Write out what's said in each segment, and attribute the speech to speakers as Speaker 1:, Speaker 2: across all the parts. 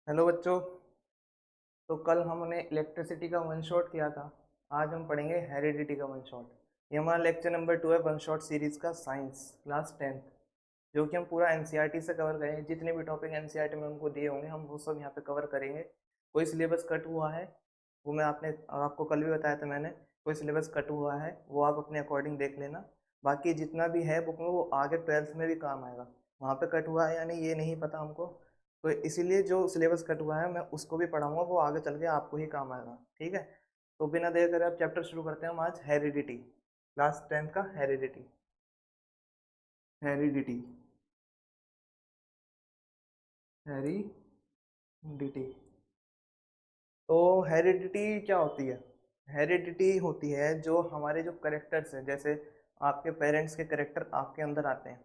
Speaker 1: Hello बच्चों। तो कल हमने इलेक्ट्रिसिटी का वन शॉट किया था। आज हम पढ़ेंगे हेरिडिटी का वन शॉट। ये हमारा लेक्चर नंबर 2 है वन शॉट सीरीज का, साइंस क्लास 10th, जो कि हम पूरा एनसीईआरटी से कवर करेंगे। जितने भी टॉपिक एनसीईआरटी में हमको दिए होंगे हम वो सब यहाँ पे कवर करेंगे। कोई सिलेबस कट हुआ है वो मैं आपको कल भी बताया था मैंने। कोई सिलेबस कट हुआ है वो आप अपने अकॉर्डिंग देख लेना। बाकी जितना भी है बुक में वो आगे 12th में भी काम आएगा। वहाँ पे कट हुआ है या नहीं ये नहीं पता हमको, तो इसीलिए जो सिलेबस कट हुआ है मैं उसको भी पढ़ाऊंगा, वो आगे चल के आपको ही काम आएगा। ठीक है, तो बिना देर करे आप चैप्टर शुरू करते हैं। हम आज हेरिडिटी, क्लास 10th का हेरिडिटी। हेरिडिटी हेरिडिटी तो हेरिडिटी क्या होती है? हेरिडिटी होती है जो हमारे जो करेक्टर्स हैं, जैसे आपके पेरेंट्स के करेक्टर आपके अंदर आते हैं।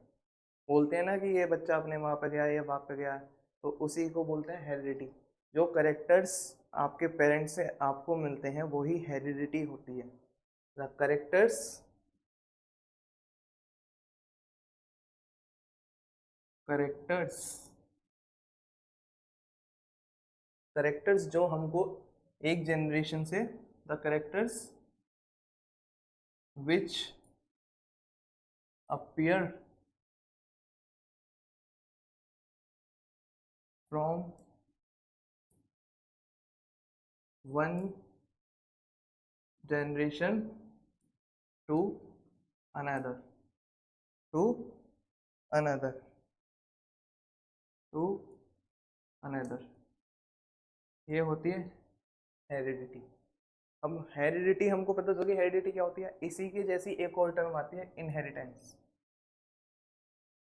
Speaker 1: बोलते हैं ना कि ये बच्चा अपने माँ पर गया, ये बाप पे गया, तो उसी को बोलते हैं हेरिडिटी। जो करेक्टर्स आपके पेरेंट्स से आपको मिलते हैं वही हेरिडिटी होती है। द करेक्टर्स करेक्टर्स जो हमको एक जनरेशन से, the characters which appear from one generation to another to another to another ये होती है हेरिडिटी। अब हेरिडिटी हमको पता चल गई, हेरिडिटी क्या होती है। इसी की जैसी एक और टर्म आती है, इनहेरिटेंस।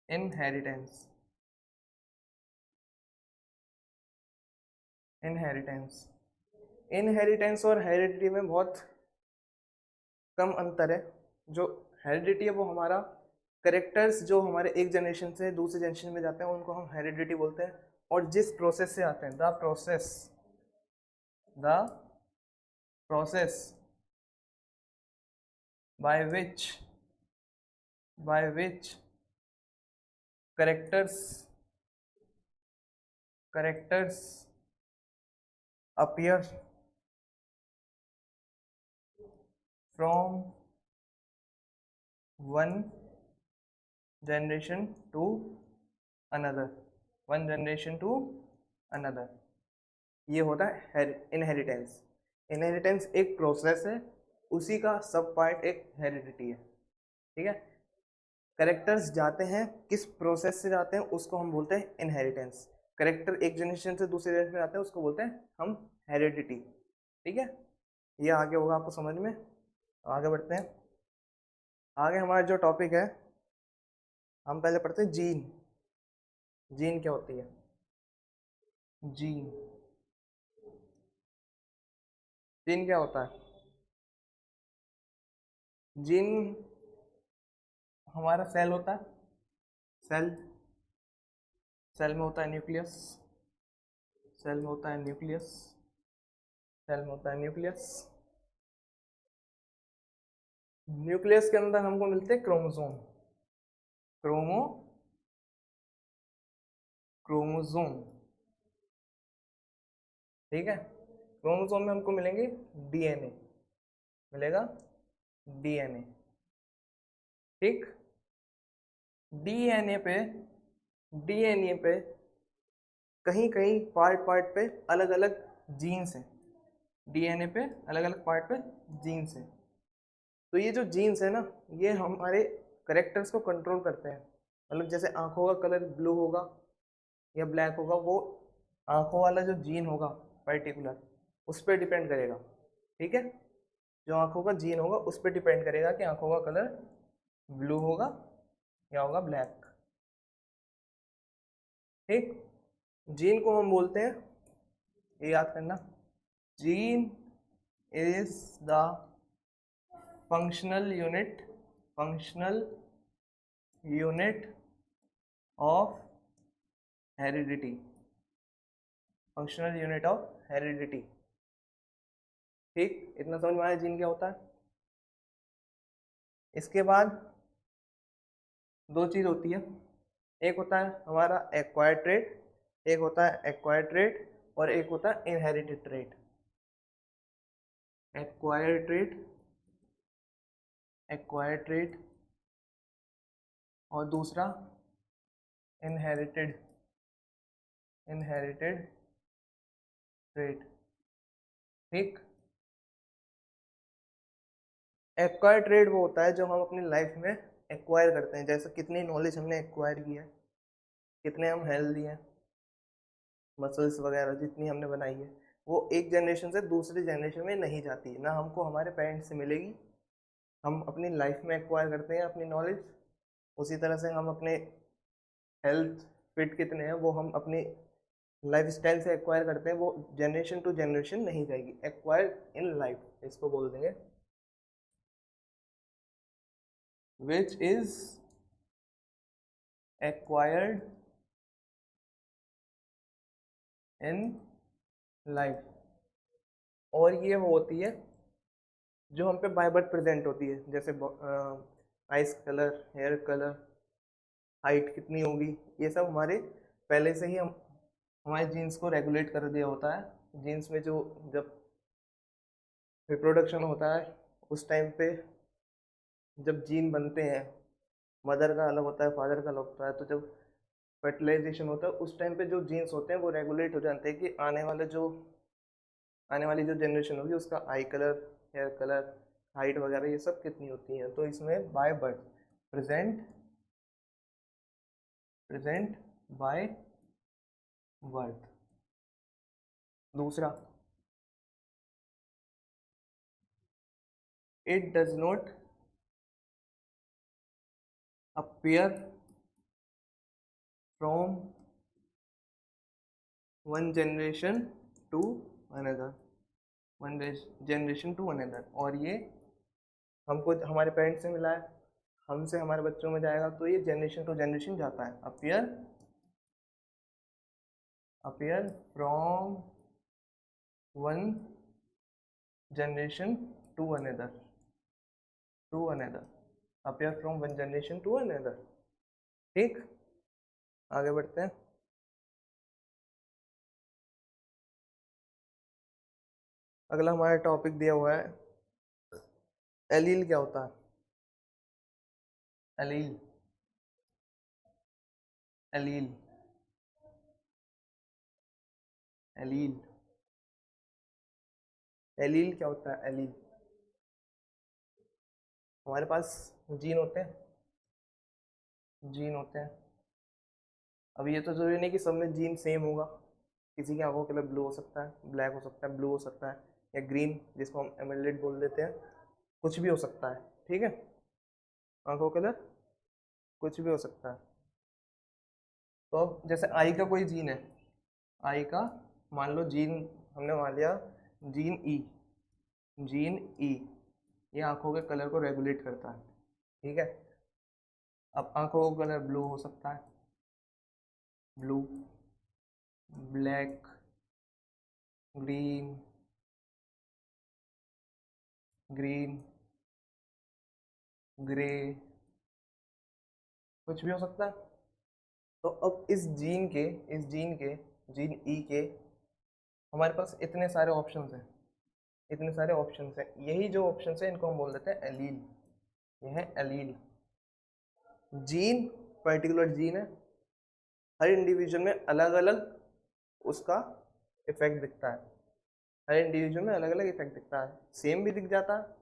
Speaker 1: इनहेरिटेंस इनहेरिटेंस इनहेरिटेंस और हेरिडिटी में बहुत कम अंतर है। जो हेरिडिटी है वो हमारा करेक्टर्स जो हमारे एक जनरेशन से दूसरे जनरेशन में जाते हैं उनको हम हेरिडिटी बोलते हैं। और जिस प्रोसेस से आते हैं, the process by which characters appear from one generation to another one generation to another ये होता है इनहेरिटेंस। इनहेरिटेंस एक प्रोसेस है, उसी का सब पार्ट एक हेरिडिटी है। ठीक है, करेक्टर्स जाते हैं किस प्रोसेस से जाते हैं उसको हम बोलते हैं इनहेरिटेंस। करेक्टर एक जनरेशन से दूसरे जनरेशन में जाते हैं उसको बोलते हैं हम हेरिडिटी। ठीक है, ये आगे होगा आपको समझ में। आगे बढ़ते हैं। आगे हमारा जो टॉपिक है, हम पहले पढ़ते हैं जीन। जीन क्या होती है? जीन जीन क्या होता है? जीन हमारा सेल होता है। सेल सेल में होता है न्यूक्लियस सेल में होता है न्यूक्लियस सेल में होता है न्यूक्लियस न्यूक्लियस के अंदर हमको मिलते हैं क्रोमोसोम। क्रोमो क्रोमोसोम ठीक है, क्रोमोसोम में हमको मिलेंगे डीएनए, मिलेगा डीएनए। ठीक, डीएनए पे डीएनए पे कहीं कहीं पार्ट पार्ट पे अलग अलग जीन्स हैं। डीएनए पे अलग अलग पार्ट पे जीन्स हैं। तो ये जो जीन्स है ना, ये हमारे करेक्टर्स को कंट्रोल करते हैं। मतलब जैसे आंखों का कलर ब्लू होगा या ब्लैक होगा, वो आंखों वाला जो जीन होगा पर्टिकुलर उस पर डिपेंड करेगा। ठीक है, जो आंखों का जीन होगा उस पर डिपेंड करेगा कि आंखों का कलर ब्लू होगा या होगा ब्लैक। ठीक, जीन को हम बोलते हैं, ये याद करना, gene is the functional unit of heredity functional unit of heredity. ठीक, इतना समझ में आया जीन क्या होता है। इसके बाद दो चीज होती है, एक होता है हमारा एक्वायर्ड ट्रेट, एक होता है एक्वायर्ड ट्रेट और एक होता है inherited trait. Acquired trait, acquired trait, और दूसरा इनहेरिटेड, इनहेरिटेड ट्रेट। ठीक। एक्वायर्ड ट्रेट वो होता है जो हम अपनी लाइफ में एक्वायर करते हैं, जैसे कितनी नॉलेज हमने एक्वायर की है, कितने हम हेल्दी हैं, मसल्स वगैरह जितनी हमने बनाई है, वो एक जनरेशन से दूसरी जनरेशन में नहीं जाती, ना हमको हमारे पेरेंट्स से मिलेगी। हम अपनी लाइफ में एक्वायर करते हैं अपनी नॉलेज। उसी तरह से हम अपने हेल्थ फिट कितने हैं वो हम अपनी लाइफ स्टाइल से एक्वायर करते हैं, वो जनरेशन टू जनरेशन नहीं जाएगी, एक्वायर इन लाइफ इसको बोल देंगे, which is acquired in life. और ये वो होती है जो हम पे बाय बर्थ प्रेजेंट होती है, जैसे eyes colour, hair colour, height कितनी होगी, ये सब हमारे पहले से ही हम हमारे जीन्स को रेगुलेट कर दिया होता है। जीन्स में जो जब रिप्रोडक्शन होता है उस टाइम पे जब जीन बनते हैं, मदर का अलग होता है, फादर का अलग होता है, तो जब फर्टिलाइजेशन होता है उस टाइम पे जो जीन्स होते हैं वो रेगुलेट हो जाते हैं कि आने वाली जो जनरेशन होगी उसका eye colour, hair colour, height वगैरह ये सब कितनी होती है। तो इसमें by birth present, present by birth. दूसरा, it does not appear from one generation to another, one generation to another. और ये हमको हमारे पेरेंट्स से मिला है, हमसे हमारे बच्चों में जाएगा, तो ये जनरेशन टू जनरेशन जाता है। Appear, appear from one generation to another, to another, appear from one generation to another. ठीक, आगे बढ़ते हैं। अगला हमारा टॉपिक दिया हुआ है एलील क्या होता है। एलील, एलील, एलील, एलील क्या होता है। एलील हमारे पास जीन होते हैं, जीन होते हैं। अब ये तो जरूरी नहीं कि सब में जीन सेम होगा, किसी की आंखों का कलर ब्लू हो सकता है, ब्लैक हो सकता है, ब्लू हो सकता है, या ग्रीन जिसको हम एमरल्ड बोल देते हैं, कुछ भी हो सकता है। ठीक है, आंखों का कलर कुछ भी हो सकता है। तो अब जैसे आई का कोई जीन है, आई का मान लो जीन, हमने मान लिया जीन ई, जीन ई, ये आंखों के कलर को रेगुलेट करता है। ठीक है, अब आंखों का कलर ब्लू हो सकता है, blue, black, green, green, grey, कुछ भी हो सकता है। तो अब इस जीन के, इस जीन के, जीन ई के हमारे पास इतने सारे ऑप्शंस हैं, इतने सारे ऑप्शंस हैं। यही जो ऑप्शंस हैं इनको हम बोल देते हैं एलील। ये है एलील। जीन, पर्टिकुलर जीन है, हर इंडिविजुअल में अलग अलग उसका इफेक्ट दिखता है, हर इंडिविजुअल में अलग अलग इफेक्ट दिखता है। सेम भी दिख जाता है,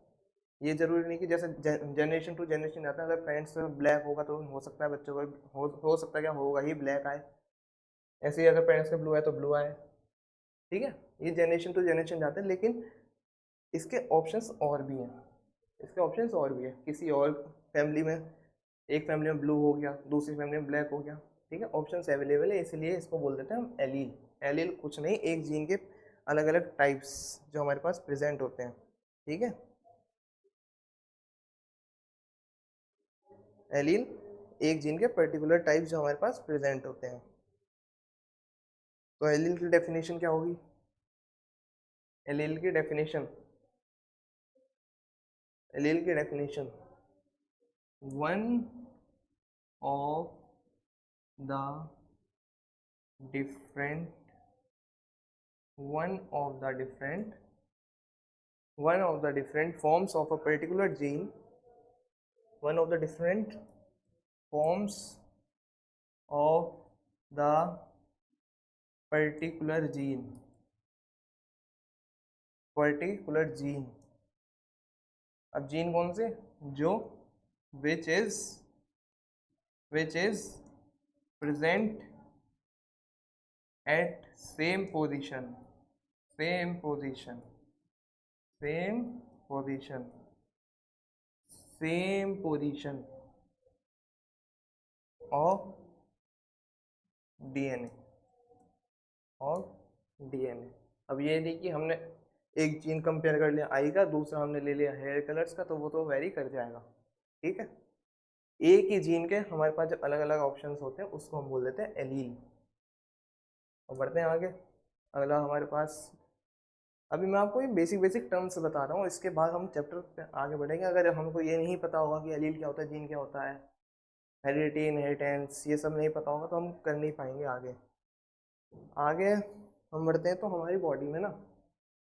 Speaker 1: ये जरूरी नहीं कि जैसे जनरेशन टू जनरेशन जाता है, अगर पेरेंट्स ब्लैक होगा तो हो सकता है बच्चों को हो सकता है क्या होगा ही ब्लैक आए, ऐसे ही अगर पेरेंट्स का ब्लू है तो ब्लू आए। ठीक है, ये जनरेशन टू जनरेशन जाते हैं, लेकिन इसके ऑप्शंस और भी हैं, इसके ऑप्शंस और भी है। किसी और फैमिली में, एक फैमिली में ब्लू हो गया, दूसरी फैमिली में ब्लैक हो गया। ठीक है, ऑप्शंस अवेलेबल है, इसलिए इसको बोल देते हैं हम एलील। एलील कुछ नहीं, एक जीन के अलग अलग टाइप्स जो हमारे पास प्रेजेंट होते हैं। ठीक है, एलील एक जीन के पर्टिकुलर टाइप जो हमारे पास प्रेजेंट होते हैं। तो एलील की डेफिनेशन क्या होगी। एलील की डेफिनेशन, एलील की definition, one of the different one of the different one of the different forms of a particular gene, one of the different forms of the particular gene। अब gene कौन से, जो which is present at same position of DNA अब ये नहीं कि हमने एक जीन कंपेयर कर लिया आई का, दूसरा हमने ले लिया हेयर कलर्स का, तो वो तो वेरी कर जाएगा। ठीक है, एक ही जीन के हमारे पास जब अलग अलग ऑप्शंस होते हैं उसको हम बोल देते हैं एलील। और बढ़ते हैं आगे। अगला हमारे पास, अभी मैं आपको ये बेसिक टर्म्स बता रहा हूँ, इसके बाद हम चैप्टर पे आगे बढ़ेंगे। अगर हमको ये नहीं पता होगा कि एलील क्या होता है, जीन क्या होता है, हेरिडिटी, इनहेरिटेंस, ये सब नहीं पता होगा तो हम कर नहीं पाएंगे आगे हम बढ़ते हैं। तो हमारी बॉडी में ना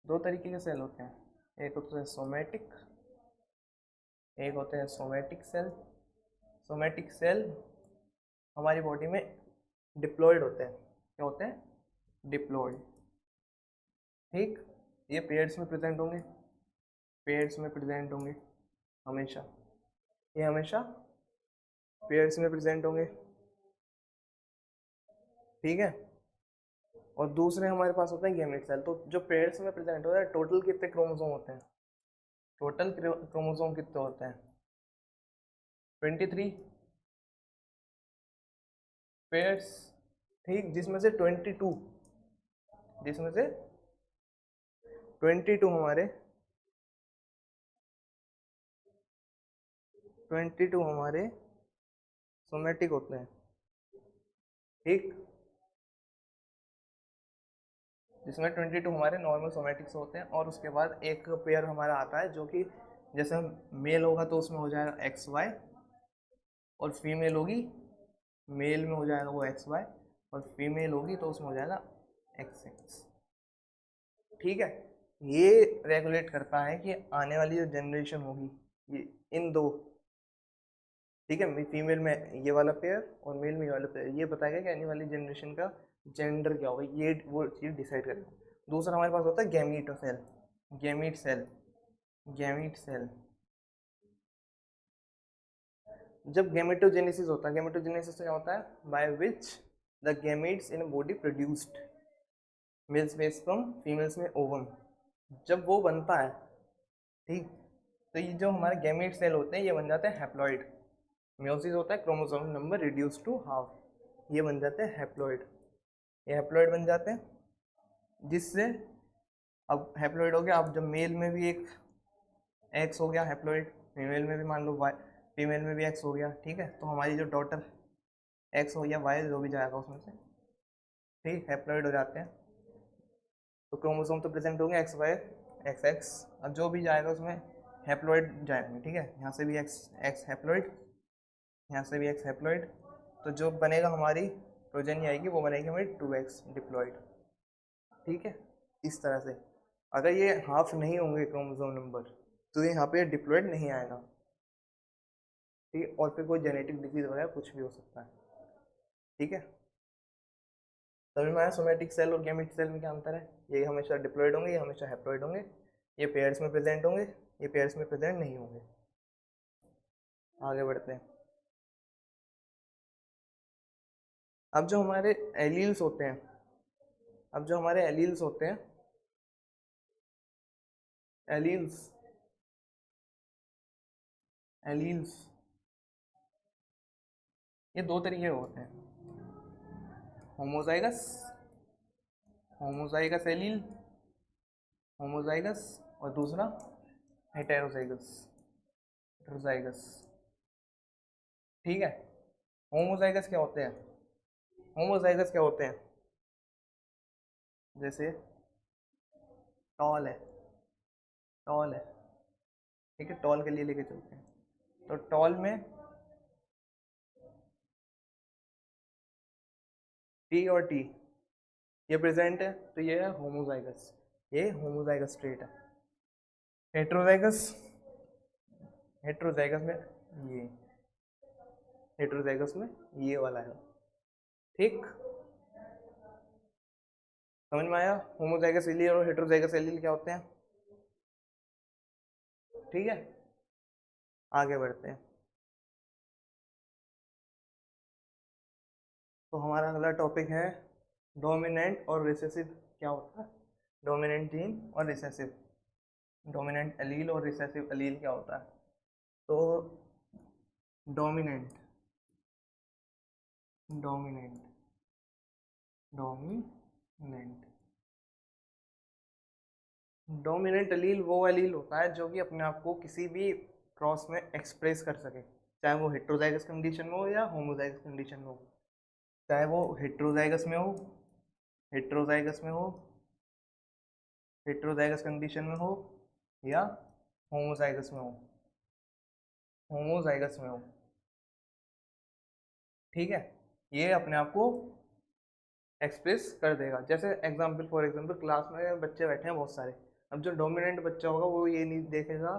Speaker 1: दो तरीके के सेल होते हैं, एक होते हैं सोमेटिक, एक होते हैं सोमेटिक सेल। सोमेटिक सेल हमारी बॉडी में डिप्लॉयड होते हैं। क्या होते हैं? डिप्लॉयड। ठीक, ये पेयर्स में प्रेजेंट होंगे, हमेशा, ये हमेशा पेयर्स में प्रेजेंट होंगे। ठीक है, और दूसरे हमारे पास होते हैं गैमेट सेल। तो जो पेयर्स में प्रेजेंट होता है, टोटल कितने क्रोमोसोम होते हैं? टोटल क्रोमोसोम कितने होते हैं? 23 पेयर्स। ठीक, जिसमें से 22 हमारे 22 हमारे सोमेटिक होते हैं। ठीक, जिसमें 22 हमारे नॉर्मल सोमेटिक्स होते हैं, और उसके बाद एक पेयर हमारा आता है जो कि जैसे मेल होगा तो उसमें हो जाएगा XY, और फीमेल होगी, मेल में हो जाएगा वो XY, और फीमेल होगी तो उसमें हो जाएगा XX। ठीक है, ये रेगुलेट करता है कि आने वाली जो जनरेशन होगी ये इन दो, ठीक है, फीमेल में ये वाला पेयर और मेल में ये वाला पेयर, ये बताएगा कि आने वाली जनरेशन का जेंडर क्या होगा, ये वो चीज़ डिसाइड करेगा। दूसरा हमारे पास होता है गैमीट सेल। जब गैमेटोजेनेसिस होता है, गैमेटोजेनेसिस क्या होता है? By which the gametes in body produced, male space from females में ओवम, जब वो बनता है, ठीक, तो ये जो हमारे गैमेट सेल होते हैं ये बन जाते हैं हैप्लॉइड। मियोसिस होता है chromosome number reduce to half, ये बन जाते हैं हैप्लॉइड, ये हैप्लॉइड बन जाते हैं, जिससे अब हैप्लॉइड हो गया। अब जब मेल में भी एक एक्स हो गया हैप्लॉइड, फीमेल में भी मान लो वाई, फीमेल में भी एक्स हो गया, ठीक है, तो हमारी जो डॉटर एक्स हो या वाई जो भी जाएगा उसमें से, ठीक, हैप्लॉइड हो जाते हैं। तो क्रोमोसोम तो प्रेजेंट होंगे XY XX, अब जो भी जाएगा उसमें हैप्लॉइड जाएंगे। ठीक है, यहाँ से भी एक्स हैप्लॉइड, यहाँ से भी एक्स हैप्लॉइड, तो जो बनेगा हमारी प्रोजेनी आएगी वो बनेगी हमारी 2x डिप्लॉइड। ठीक है, इस तरह से अगर ये हाफ नहीं होंगे क्रोमोसोम नंबर तो यहाँ पे डिप्लॉइड नहीं आएगा। ठीक है, और फिर कोई जेनेटिक डिजीज वगैरह कुछ भी हो सकता है। ठीक है, समझ में आया सोमेटिक सेल और गैमेट सेल में क्या अंतर है? ये हमेशा डिप्लॉइड होंगे, ये हमेशा हैप्लॉइड होंगे, ये पेयर्स में प्रेजेंट होंगे, ये पेयर्स में प्रेजेंट नहीं होंगे। आगे बढ़ते हैं। अब जो हमारे एलील्स होते हैं, एलील्स ये दो तरीके के होते हैं, होमोजाइगस एलील, और दूसरा हेटेरोजाइगस। ठीक है, होमोजाइगस क्या होते हैं? जैसे टॉल है, ठीक है, टॉल के लिए लेके चलते हैं। तो टॉल में टी और टी, ये प्रेजेंट है तो ये है होमोजाइगस, ये होमोजाइगस ट्रेट है। हेट्रोजाइगस, हेट्रोजाइगस में ये, हेट्रोजाइगस में ये वाला है। ठीक, समझ में आया? होमोजाइगस एलील और हेट्रोजाइगस एलील क्या होते हैं? ठीक है, आगे बढ़ते हैं। तो हमारा अगला टॉपिक है डोमिनेंट और रिसेसिव क्या होता है, डोमिनेंट जीन और रिसेसिव, डोमिनेंट एलील और रिसेसिव एलील क्या होता है। तो dominant, dominant, dominant, dominant allele वो एलील होता है जो कि अपने आप को किसी भी क्रॉस में एक्सप्रेस कर सके, चाहे वो हेट्रोजाइगस कंडीशन में हो या होमोजाइगस कंडीशन में हो, चाहे वो हेट्रोजाइगस में हो, हेट्रोजाइगस में हो, हेट्रोजाइगस कंडीशन में हो या होमोजाइगस में हो, होमोजाइगस में हो। ठीक है, ये अपने आप को एक्सप्रेस कर देगा। जैसे एग्जाम्पल, फॉर एग्जाम्पल क्लास में बच्चे बैठे हैं बहुत सारे, अब जो डोमिनेंट बच्चा होगा वो ये नहीं देखेगा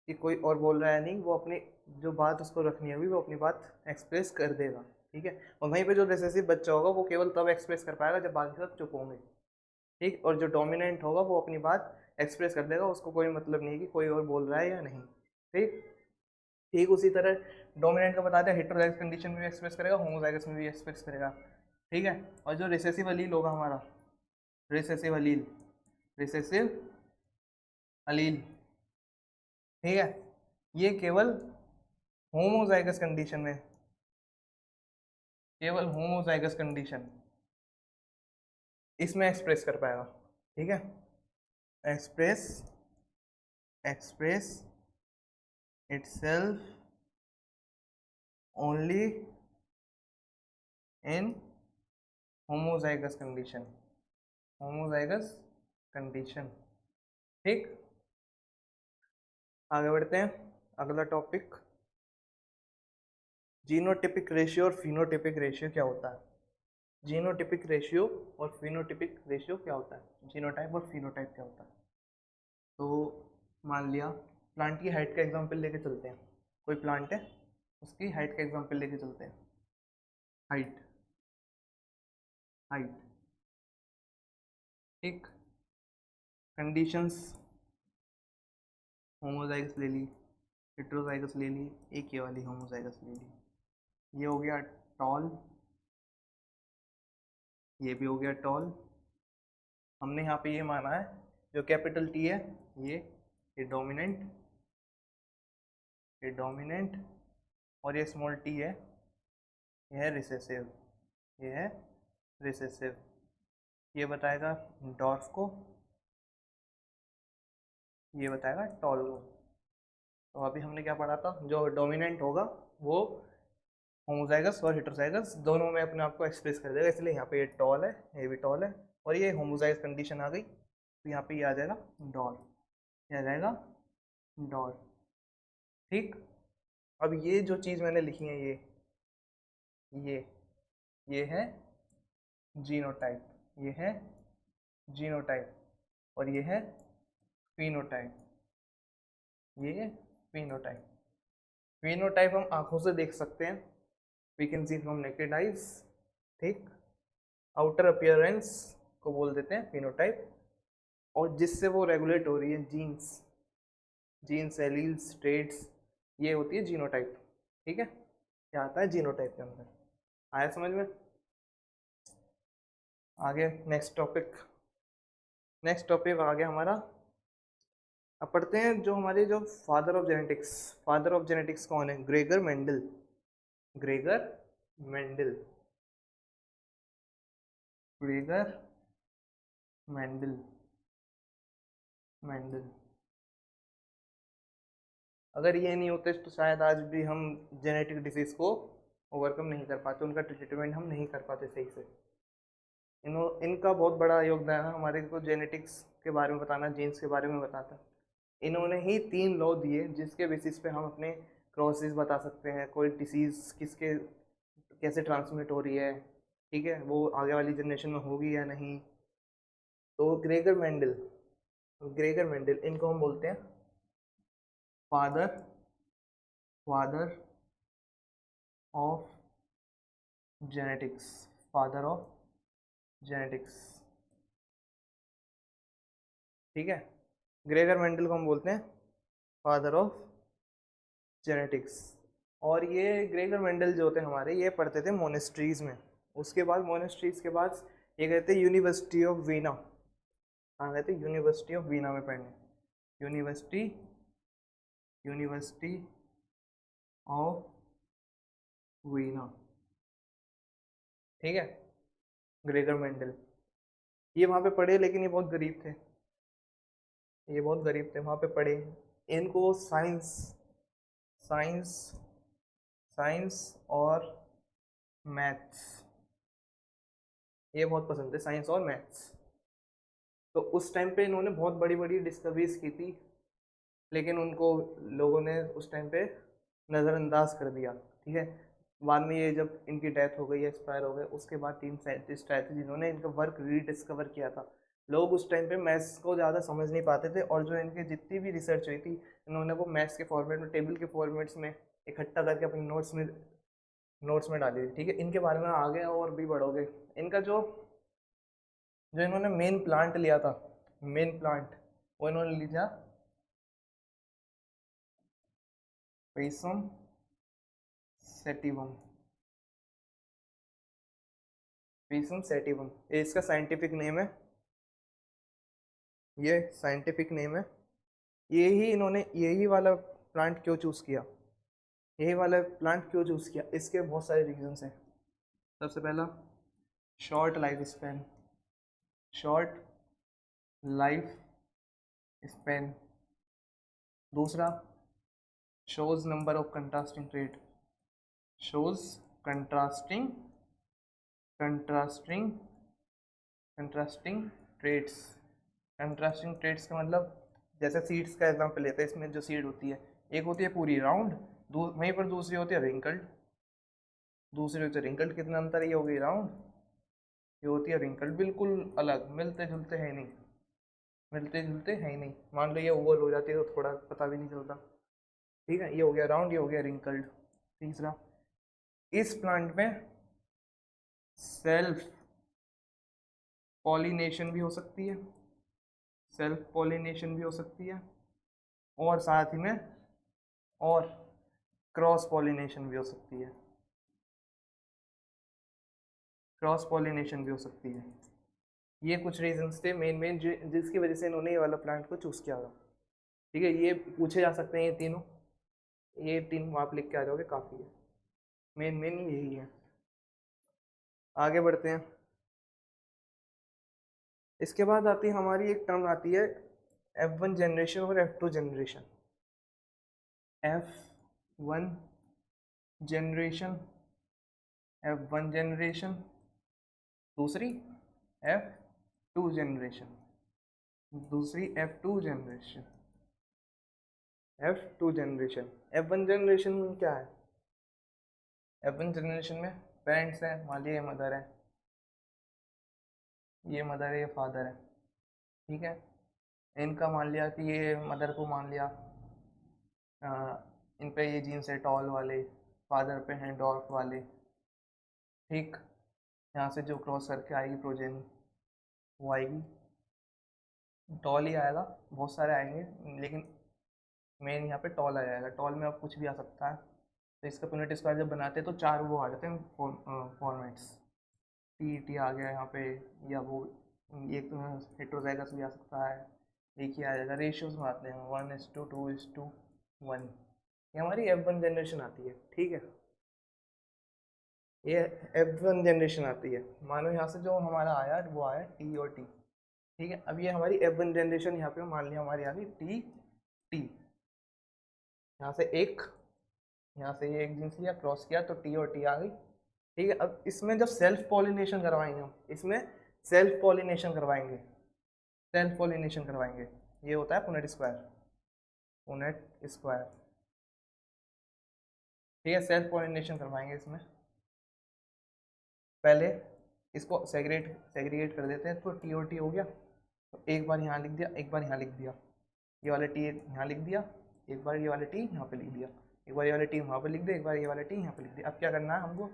Speaker 1: कि कोई और बोल रहा है नहीं, वो अपनी जो बात उसको रखनी होगी वो अपनी बात एक्सप्रेस कर देगा। ठीक है, और वहीं पे जो रिसेसिव बच्चा होगा वो केवल तब एक्सप्रेस कर पाएगा जब बाकी सब चुप होंगे। ठीक, और जो डोमिनेंट होगा वो अपनी बात एक्सप्रेस कर देगा, उसको कोई मतलब नहीं कि कोई और बोल रहा है या नहीं। ठीक, ठीक उसी तरह डोमिनेंट का बता दिया, हेट्रोजाइगस कंडीशन में भी एक्सप्रेस करेगा, होमोजाइगस में भी एक्सप्रेस करेगा। ठीक है, और जो रिसेसिव अलील होगा हमारा, रिसेसिव अलील, रिसेसिव अलील, ठीक है, ये केवल होमोजाइगस कंडीशन में, केवल होमोजाइगस कंडीशन इसमें एक्सप्रेस कर पाएगा। ठीक है, express, express itself only in homozygous condition, homozygous condition। ठीक, आगे बढ़ते हैं। अगला टॉपिक जीनोटिपिक रेशियो और फिनोटिपिक रेशियो क्या होता है। जीनोटिपिक रेशियो और फिनोटिपिक रेशियो क्या होता है, जीनोटाइप और फिनोटाइप क्या होता है। तो मान लिया प्लांट की हाइट का एग्जांपल लेके चलते हैं, कोई प्लांट है उसकी हाइट का एग्जांपल लेके चलते हैं, हाइट, हाइट। ठीक, कंडीशंस होमोजाइगस ले ली, हेट्रोजाइगस ले ली, एक ये वाली होमोजाइगस ले ली। ये हो गया टॉल, ये भी हो गया टॉल। हमने यहाँ पे ये माना है जो कैपिटल टी है ये डोमिनेंट, ये डोमिनेंट, और ये स्मॉल टी है ये है रिसेसिव, ये है रिसेसिव। ये बताएगा डॉर्फ को, ये बताएगा टॉल को। तो अभी हमने क्या पढ़ा था, जो डोमिनेंट होगा वो होमोजाइगस और हेट्रोजाइगस दोनों में अपने आप को एक्सप्रेस कर देगा, इसलिए यहाँ पे ये टॉल है, ये भी टॉल है, और ये होमोजाइगस कंडीशन आ गई तो यहाँ पे ये आ जाएगा डॉल, ये आ जाएगा डॉल। ठीक, अब ये जो चीज़ मैंने लिखी है ये ये है जीनोटाइप, ये है जीनोटाइप, और ये है फिनोटाइप, ये फिनोटाइप। फिनोटाइप हम आंखों से देख सकते हैं, we can see from naked eyes. ठीक, आउटर अपीयरेंस को बोल देते हैं फिनोटाइप, और जिससे वो रेगुलेट हो रही है जीन्स, जीन्स, एलील्स, ट्रेड्स, ये होती है जीनोटाइप। ठीक है, क्या आता है जीनोटाइप के अंदर, आया समझ में? आगे नेक्स्ट टॉपिक, नेक्स्ट टॉपिक आ गया हमारा। अब पढ़ते हैं जो हमारे जो father of genetics, father of genetics कौन है, Gregor Mendel, Gregor Mendel, Gregor Mendel, Mendel. अगर ये नहीं होते तो शायद आज भी हम जेनेटिक डिसीज को ओवरकम नहीं कर पाते, उनका ट्रीटमेंट हम नहीं कर पाते सही से। इनका बहुत बड़ा योगदान है हमारे को जेनेटिक्स के बारे में बताना, जीन्स के बारे में बताता। इन्होंने ही 3 लॉ दिए जिसके बेसिस पे हम अपने क्रॉसेस बता सकते हैं, कोई डिसीज़ किसके कैसे ट्रांसमिट हो रही है, ठीक है, वो आगे वाली जनरेशन में होगी या नहीं, तो ग्रेगर मेंडल इनको हम बोलते हैं father of genetics, father of genetics. ठीक है, ग्रेगर मेंडल को हम बोलते हैं फादर ऑफ जेनेटिक्स। और ये ग्रेगर मेंडल जो होते हैं हमारे, ये पढ़ते थे मोनेस्ट्रीज में। उसके बाद मोनेस्ट्रीज के बाद ये गए थे यूनिवर्सिटी ऑफ वीना। कहाँ गए थे? यूनिवर्सिटी ऑफ वीना में पढ़ने। University of Veena. ठीक है, ग्रेगर मेंडल ये वहाँ पे पढ़े, लेकिन ये बहुत गरीब थे, वहाँ पे पढ़े। इनको साइंस और मैथ्स ये बहुत पसंद थे, साइंस और मैथ्स। तो उस टाइम पे इन्होंने बहुत बड़ी बड़ी डिस्कवरीज की थी, लेकिन उनको लोगों ने उस टाइम पे नज़रअंदाज कर दिया। ठीक है, बाद में ये जब इनकी डेथ हो गई, एक्सपायर हो गए, उसके बाद 3 साइंटिस्ट आए थे जिन्होंने इनका वर्क रीडिस्कवर किया था। लोग उस टाइम पे मैथ्स को ज़्यादा समझ नहीं पाते थे, और जो इनकी जितनी भी रिसर्च हुई थी, इन्होंने वो मैथ्स के फॉर्मेट में, टेबल के फॉर्मेट्स में इकट्ठा करके अपने नोट्स में डाली थी। ठीक है, इनके बारे में आगे और भी बढ़ोगे। इनका जो जो इन्होंने मेन प्लांट लिया था, वो इन्होंने लिया पेसम सेटिवम। ये इसका साइंटिफिक नेम है, यही वाला प्लांट क्यों चूज़ किया, इसके बहुत सारे रीजंस हैं। सबसे पहला, शॉर्ट लाइफ स्पेन। दूसरा, shows number of contrasting traits. Contrasting traits का मतलब, जैसे सीड्स का एग्जांपल लेते हैं, इसमें जो सीड होती है, एक होती है पूरी राउंड, वहीं पर दूसरी होती है रिंकल्ड। कितना अंतर है? ये हो गई राउंड, ये होती है रिंकल्ड। बिल्कुल अलग, मिलते जुलते हैं ही नहीं। मान लो ये ओवल हो जाती है तो थोड़ा पता भी नहीं चलता। ठीक है, ये हो गया राउंड, ये हो गया रिंकल्ड। तीसरा, इस प्लांट में सेल्फ पॉलिनेशन भी हो सकती है, और साथ ही में और क्रॉस पॉलिनेशन भी हो सकती है। ये कुछ रीजंस थे मेन जिसकी वजह से इन्होंने ये वाला प्लांट को चूज़ किया था। ठीक है, ये पूछे जा सकते हैं, ये तीन आप लिख के आ जाओगे, काफ़ी है। मेन यही है। आगे बढ़ते हैं। इसके बाद आती है हमारी एक टर्म आती है F1 जनरेशन और F2 जनरेशन। F1 जनरेशन, दूसरी F2 जनरेशन। F1 जनरेशन में क्या है? F1 जनरेशन में पेरेंट्स हैं, मान लीजिए ये मदर है, ये फादर है। ठीक है, इनका मान लिया कि ये मदर को मान लिया इन पे ये जीन्स है टॉल वाले, फादर पे हैं डॉर्फ वाले। ठीक, यहाँ से जो क्रॉस करके आएगी प्रोजेनी, वो आएगी टॉल ही आएगा। बहुत सारे आएंगे, लेकिन मेन यहाँ पे टॉल आ जाएगा। टॉल में अब कुछ भी आ सकता है। तो इसका पुनेट स्क्वायर जब बनाते हैं तो 4 वो आ जाते हैं फॉर्मेट्स। टी आ गया यहाँ पे, या वो एक हेट्रोजाइगस भी आ सकता है। एक ही आ जाएगा। रेशियोज में आते हैं 1:2, 2:1। ये हमारी F1 जनरेशन आती है। ठीक है, ये F1 जनरेशन आती है। मानो यहाँ से जो हमारा आया वो आया टी और टी। ठीक है, अब ये हमारी F1 जनरेशन यहाँ पे मान लिया हमारी आ गई टी। यहाँ से ये एक जीन्स लिया, क्रॉस किया तो टी और टी आ गई। ठीक है, अब इसमें जब सेल्फ पॉलिनेशन करवाएंगे, ये होता है पुनेट स्क्वायर। ठीक है, सेल्फ पॉलिनेशन करवाएंगे इसमें। पहले इसको सेग्रीगेट कर देते हैं, तो टी और टी हो गया। तो एक बार यहाँ लिख दिया, एक बार यहाँ लिख दिया, ये वाला टी यहाँ लिख दिया, एक बार ये वाला टी यहाँ पे लिख दिया, एक बार ये वाला टी वहाँ पे लिख दिया, एक बार ये वाला टी यहाँ पे लिख दिया। अब क्या करना है हमको,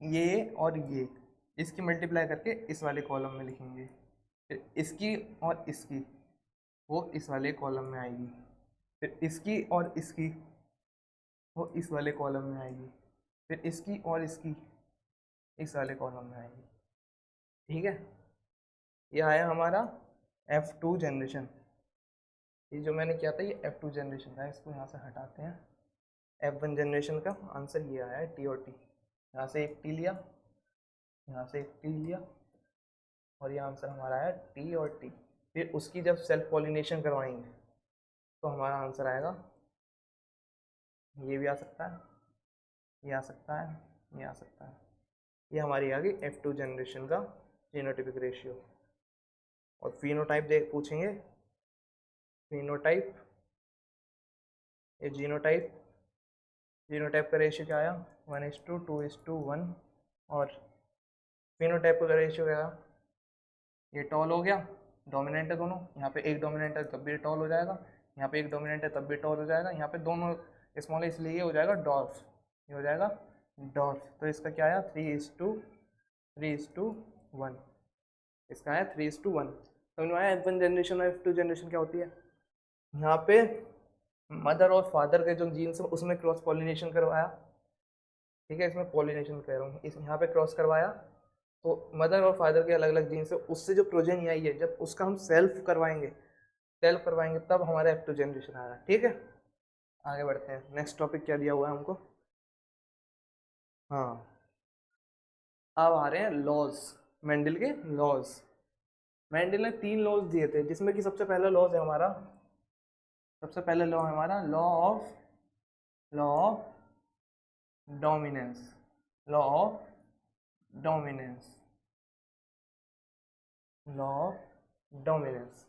Speaker 1: ये और ये इसकी मल्टीप्लाई करके इस वाले कॉलम में लिखेंगे, फिर इसकी और इसकी वो इस वाले कॉलम में आएगी, फिर इसकी और इसकी वो इस वाले कॉलम में आएगी, फिर इसकी और इसकी इस वाले कॉलम में आएगी। ठीक है, ये आया हमारा F2 जनरेशन। ये जो मैंने किया था ये F2 जनरेशन था, इसको यहाँ से हटाते हैं। F1 जनरेशन का आंसर ये आया है, टी और टी। यहाँ से एक टी लिया, यहाँ से एक टी लिया, और ये आंसर हमारा आया टी और टी। फिर उसकी जब सेल्फ पॉलिनेशन करवाएंगे तो हमारा आंसर आएगा, ये भी आ सकता है, ये आ सकता है, ये आ सकता है। ये हमारी आ गई F2 जनरेशन का जीनोटाइपिक रेशियो। और फिनोटाइप देख पूछेंगे, फिनोटाइप, ये जीनोटाइप, जीनोटाइप का रेशियो क्या आया 1:2, 2:1। और फिनोटाइप का रेशियो क्या आया, ये टॉल हो गया, डोमिनेंट है दोनों, यहाँ पे एक डोमिनेंट है तब भी टॉल हो जाएगा, यहाँ पे एक डोमिनेंट है तब भी टॉल हो जाएगा, यहाँ पे दोनों स्मॉल है इसलिए ये हो जाएगा डॉर्फ, ये हो जाएगा डॉर्फ। तो इसका क्या आया 3:1, इसका आया 3:1। समझ में आया F1 जनरेशन और F2 जनरेशन क्या होती है। यहाँ पे मदर और फादर के जो जीन्स है उसमें क्रॉस पॉलिनेशन करवाया, ठीक है, इसमें पॉलिनेशन कह रहा हूँ, इस यहाँ पे क्रॉस करवाया, तो मदर और फादर के अलग अलग जीन्स है, उससे जो प्रोजेनी आई है जब उसका हम सेल्फ करवाएंगे तब हमारा F2 जनरेशन आएगा। ठीक है, आगे बढ़ते हैं। नेक्स्ट टॉपिक क्या दिया हुआ है हमको, हाँ अब आ रहे हैं लॉज, मेंडल के लॉज। मेंडल ने 3 लॉज दिए थे, जिसमें कि सबसे पहला लॉज है हमारा, सबसे पहला लॉ है हमारा law of dominance, law of dominance, law of dominance.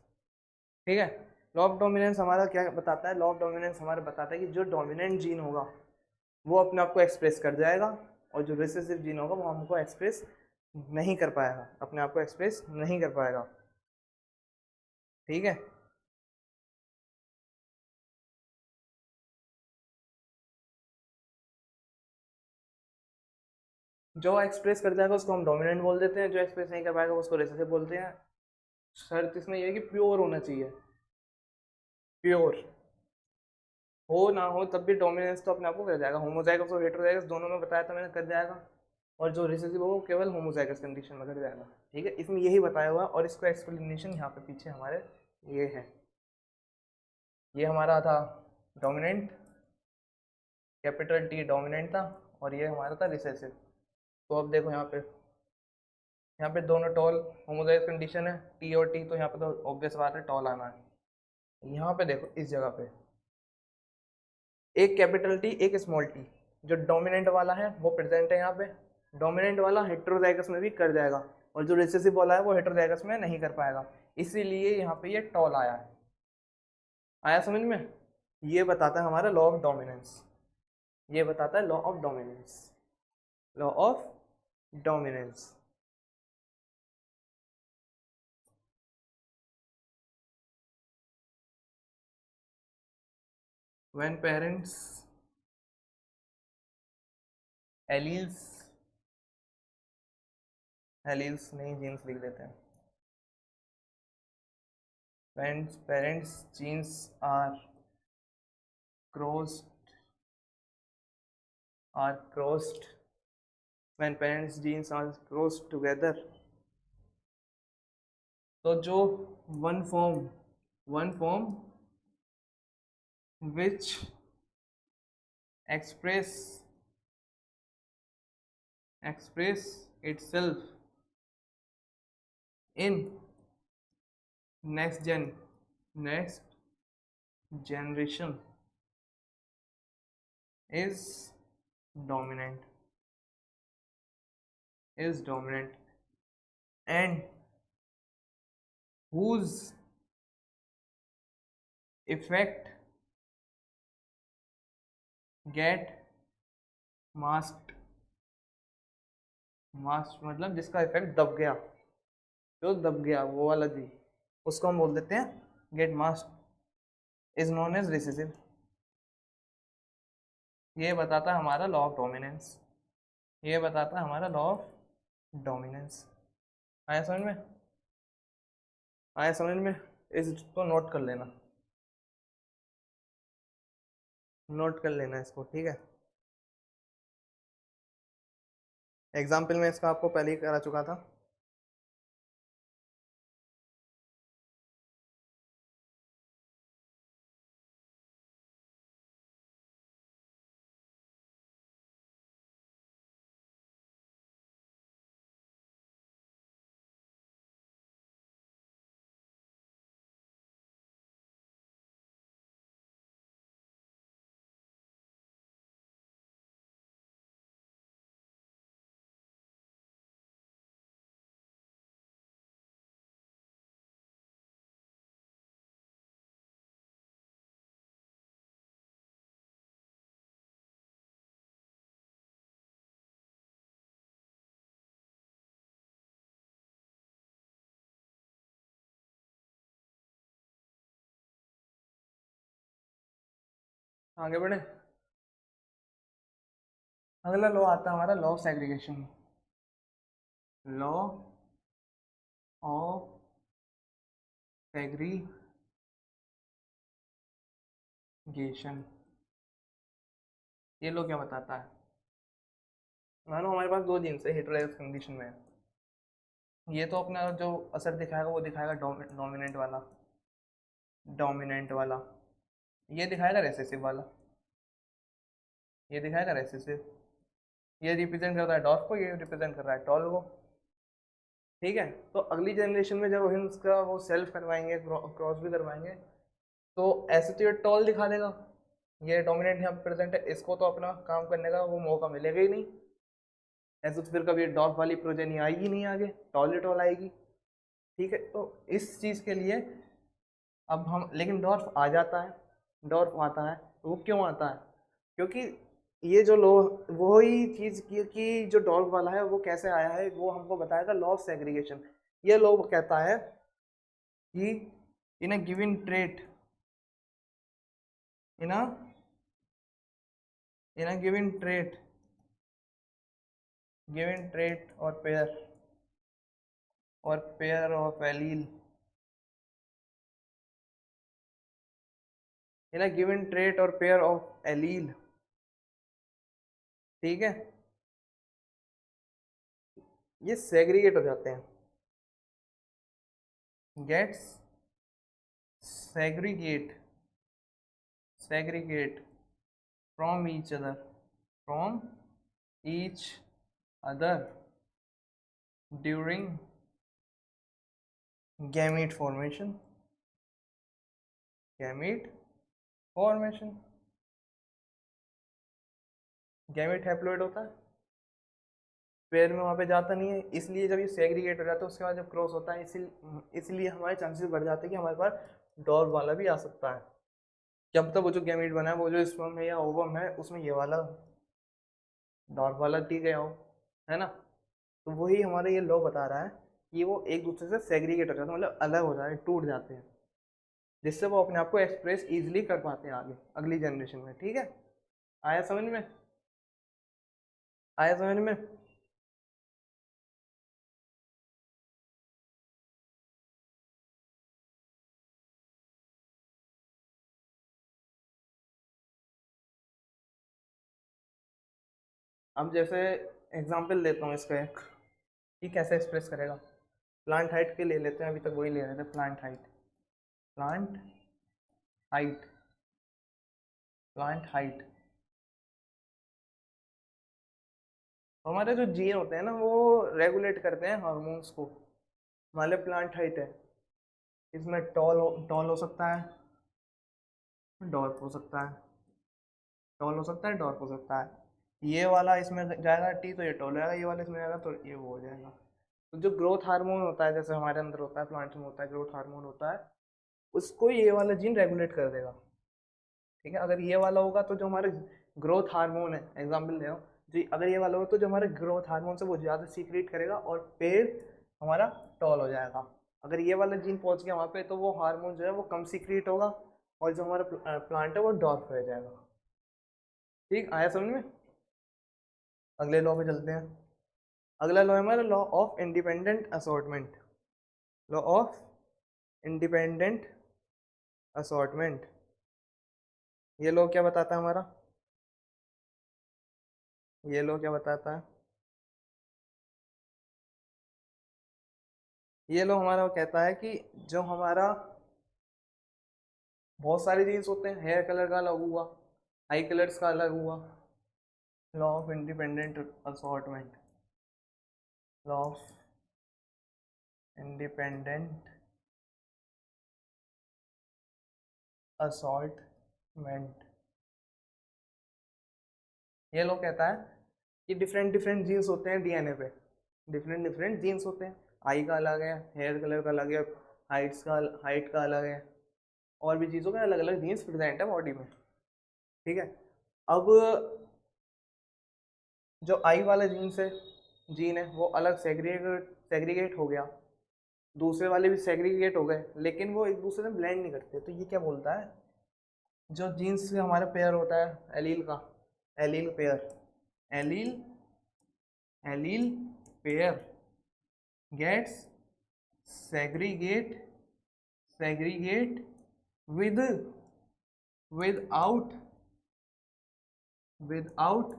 Speaker 1: ठीक है, लॉ ऑफ डोमिनेंस हमारा क्या बताता है, लॉ ऑफ डोमिनेंस हमारा बताता है कि जो डोमिनेंट जीन होगा वो अपने आप को एक्सप्रेस कर जाएगा, और जो रिसेसिव जीन होगा वो हमको एक्सप्रेस नहीं कर पाएगा, अपने आप को एक्सप्रेस नहीं कर पाएगा। ठीक है, जो एक्सप्रेस कर जाएगा उसको हम डोमिनेंट बोल देते हैं, जो एक्सप्रेस नहीं कर पाएगा उसको रिसेसिव बोलते हैं। शर्त इसमें यह है कि प्योर होना चाहिए, प्योर हो ना हो तब भी डोमिनेंस तो अपने आप को कर जाएगा, होमोजाइगस और हेटेरोजाइगस दोनों में बताया था मैंने कर जाएगा, और जो रिसेसिव होगा वो केवल होमोजाइगस कंडीशन में कर जाएगा। ठीक है, इसमें यही बताया हुआ, और इसको एक्सप्लेनेशन यहाँ पे पीछे हमारे ये है, ये हमारा था डोमिनेंट, कैपिटल टी डोमिनेंट था, और ये हमारा था रिसेसिव। तो अब देखो यहाँ पे दोनों टॉल होमोजाइगस कंडीशन है, टी और टी, तो यहाँ पे तो ऑब्वियस बात है टॉल आना है। यहाँ पे देखो इस जगह पे एक कैपिटल टी एक स्मॉल टी, जो डोमिनेंट वाला है वो प्रेजेंट है यहाँ पे, डोमिनेंट वाला हेटेरोजाइगस में भी कर जाएगा, और जो रिसेसिव वाला है वो हेटेरोजाइगस में नहीं कर पाएगा, इसीलिए यहाँ पे ये टॉल आया है। आया समझ में, ये बताता है हमारा लॉ ऑफ डोमिनेंस, ये बताता है law of dominance, law of dominance. when parents alleles, alleles नहीं जीन्स लिख देते हैं, when parents genes are crossed, when parents genes are crossed together, तो जो one form which express itself in next generation is dominant, and whose effect get masked, मतलब जिसका effect दब गया, जो दब गया वो वाला जी, उसको हम बोल देते हैं get mass is known as recessive. ये बताता है हमारा लॉ ऑफ डोमिनेंस, ये बताता है हमारा लॉ ऑफ डोमिनेंस। आया समझ में? आया समझ में? इसको नोट कर लेना, नोट कर लेना इसको, ठीक है। एग्जाम्पल में इसका आपको पहले ही करा चुका था। आगे बढ़े। अगला लॉ आता है हमारा law of segregation, law of segregation. ये लॉ क्या बताता है? मानो हमारे पास दो जीन्स है हेटेरोजाइगस कंडीशन में, ये तो अपना जो असर दिखाएगा वो दिखाएगा डोमिनेंट वाला, डोमिनेंट वाला, ये दिखाएगा रेसेसिव वाला, ये दिखाएगा रेसेसिव। ये रिप्रेजेंट करता है डॉट को, ये रिप्रेजेंट कर रहा है टॉल को, ठीक है। तो अगली जनरेशन में जब हम इसका वो सेल्फ करवाएंगे, क्रॉस भी करवाएंगे, तो ऐसे तो ये टॉल दिखा देगा, ये डोमिनेंट यहाँ प्रेजेंट है, इसको तो अपना काम करने का वो मौका मिलेगा ही नहीं। ऐसे तो फिर कभी डॉट वाली प्रोजेनी आएगी नहीं, आगे टॉल ही टॉल आएगी, ठीक है। तो इस चीज़ के लिए अब हम, लेकिन डॉर्फ आ जाता है, डॉर्फ आता है, तो वो क्यों आता है? क्योंकि ये जो लो, वही चीज़ की कि जो डॉर्फ वाला है वो कैसे आया है वो हमको बताएगा लॉ ऑफ सेग्रीगेशन। ये लॉ कहता है कि in a given trait, in a given trait, given trait और pair of allele, in a given trait और पेयर ऑफ एलील, ठीक है, ये सेग्रीगेट हो जाते हैं, gets segregate from each other, from each other during gamete formation, gamete formation। Gamete haploid होता है, पेयर में वहाँ पे जाता नहीं है, इसलिए जब ये सेग्रीगेट हो जाता है उसके बाद जब क्रॉस होता है, इसलिए हमारे चांसेस बढ़ जाते हैं कि हमारे पास डॉर्फ वाला भी आ सकता है। जब तक वो जो गैमेट बना है, वो जो स्पर्म है या ओवम है, उसमें ये वाला डॉर्फ वाला टी गया हो, है ना। तो वही हमारे ये लॉ बता रहा है कि वो एक दूसरे से सेग्रीगेट हो जाते हैं, मतलब अलग हो जाते हैं, टूट जाते हैं, जिससे वो अपने आप को एक्सप्रेस इजीली कर पाते हैं आगे अगली जनरेशन में, ठीक है। आया समझ में? आया समझ में? अब जैसे एग्जांपल लेता हूँ इसका एक, कि कैसे एक्सप्रेस करेगा। प्लांट हाइट के ले लेते हैं, अभी तक वही ले रहे थे, plant height, plant height, plant height. हमारे जो जीन होते हैं ना, वो रेगुलेट करते हैं हार्मोन्स को। मान लो प्लांट हाइट है, इसमें टॉल हो सकता है, डॉर्फ हो सकता है, टॉल हो सकता है, डॉर्फ हो सकता है। ये वाला इसमें जाएगा टी तो ये टॉल हो जाएगा, ये वाला इसमें जाएगा तो ये वो हो जाएगा। तो जो ग्रोथ हार्मोन होता है, जैसे हमारे अंदर होता है, प्लांट्स में होता है, ग्रोथ हार्मोन होता है, उसको ये वाला जीन रेगुलेट कर देगा, ठीक है। अगर ये वाला होगा तो जो हमारे ग्रोथ हार्मोन है, एग्जाम्पल ले रहा हूँ जी, अगर ये वाला होगा तो जो हमारे ग्रोथ हार्मोन है वो ज़्यादा सीक्रेट करेगा और पेड़ हमारा टॉल हो जाएगा। अगर ये वाला जीन पहुंच गया वहाँ पे तो वो हार्मोन जो है वो कम सीक्रेट होगा और जो हमारा प्लांट है वो डॉर्फ रह जाएगा। ठीक आया समझ में? अगले लॉ पे चलते हैं। अगला लॉ है हमारा law of independent assortment. Law of independent assortment, ये लॉ क्या बताता है हमारा? ये लॉ क्या बताता है? ये लॉ हमारा कहता है कि जो हमारा बहुत सारे जीन्स होते हैं, हेयर कलर का अलग हुआ, आई कलर्स का अलग हुआ, law of independent assortment, law of independent assortment, ये लॉ कहता है कि डिफरेंट डिफरेंट जीन्स होते हैं डीएनए पे, डिफरेंट डिफरेंट जीन्स होते हैं, आई का अलग है, हेयर कलर का अलग है, हाइट का अलग है, और भी चीज़ों का अलग अलग जीन्स प्रेजेंट है बॉडी में। ठीक है, अब जो आई वाला जीन है वो अलग सेग्रीगेट हो गया, दूसरे वाले भी सेग्रीगेट हो गए, लेकिन वो एक दूसरे से ब्लेंड नहीं करते। तो ये क्या बोलता है, जो जीन्स से हमारा पेयर होता है एलील का, allele pair, allele allele pair gets segregate with without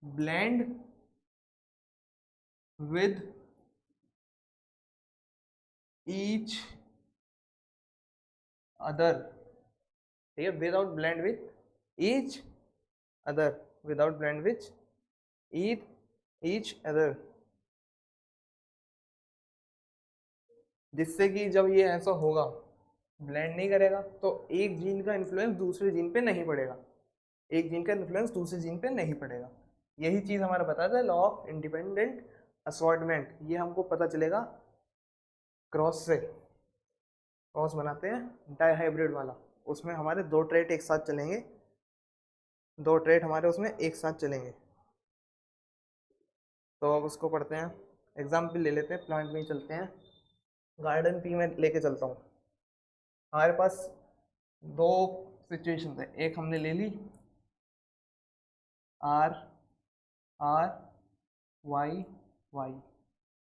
Speaker 1: blend with each other। ठीक है, without blend with each other, without blend with each other, जिससे कि जब ये ऐसा होगा, ब्लेंड नहीं करेगा तो एक जीन का इन्फ्लुएंस दूसरे जीन पे नहीं पड़ेगा, एक जीन का इन्फ्लुएंस दूसरे जीन पे नहीं पड़ेगा। यही चीज़ हमारा बताता है लॉ ऑफ इंडिपेंडेंट असॉर्टमेंट। ये हमको पता चलेगा क्रॉस से, क्रॉस बनाते हैं डाईहाइब्रिड वाला, उसमें हमारे दो ट्रेट एक साथ चलेंगे, दो ट्रेट हमारे उसमें एक साथ चलेंगे। तो अब उसको पढ़ते हैं, एग्जाम्पल ले लेते हैं, प्लांट में ही चलते हैं, गार्डन पी में लेके चलता हूँ। हमारे पास दो सिचुएशन है, एक हमने ले ली आर आर वाई वाई,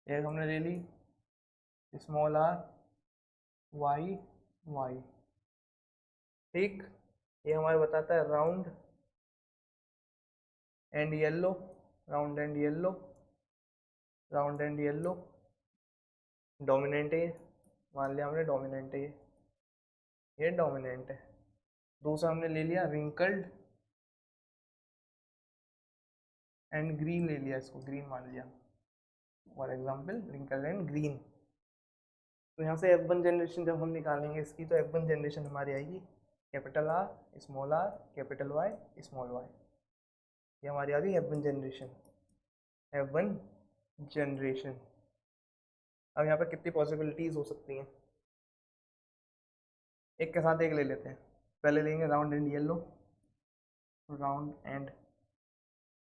Speaker 1: एक हमने ले ली स्मॉल आर वाई वाई। ठीक, ये हमारे बताता है round and yellow, round and yellow, round and yellow, dominant है, मान लिया हमने डोमिनेंट है, ये डोमिनेंट है। दूसरा हमने ले लिया रिंकल्ड एंड ग्रीन, ले लिया इसको ग्रीन मान लिया, for example wrinkled and green. तो यहाँ से F1 जनरेशन जब हम निकालेंगे इसकी, तो F1 जनरेशन हमारी आएगी capital R small R capital Y small Y, ये हमारी आ गई F1 जनरेशन, F1 जनरेशन। अब यहाँ पर कितनी पॉसिबिलिटीज हो सकती हैं, एक के साथ एक ले लेते हैं। पहले लेंगे round and yellow, round and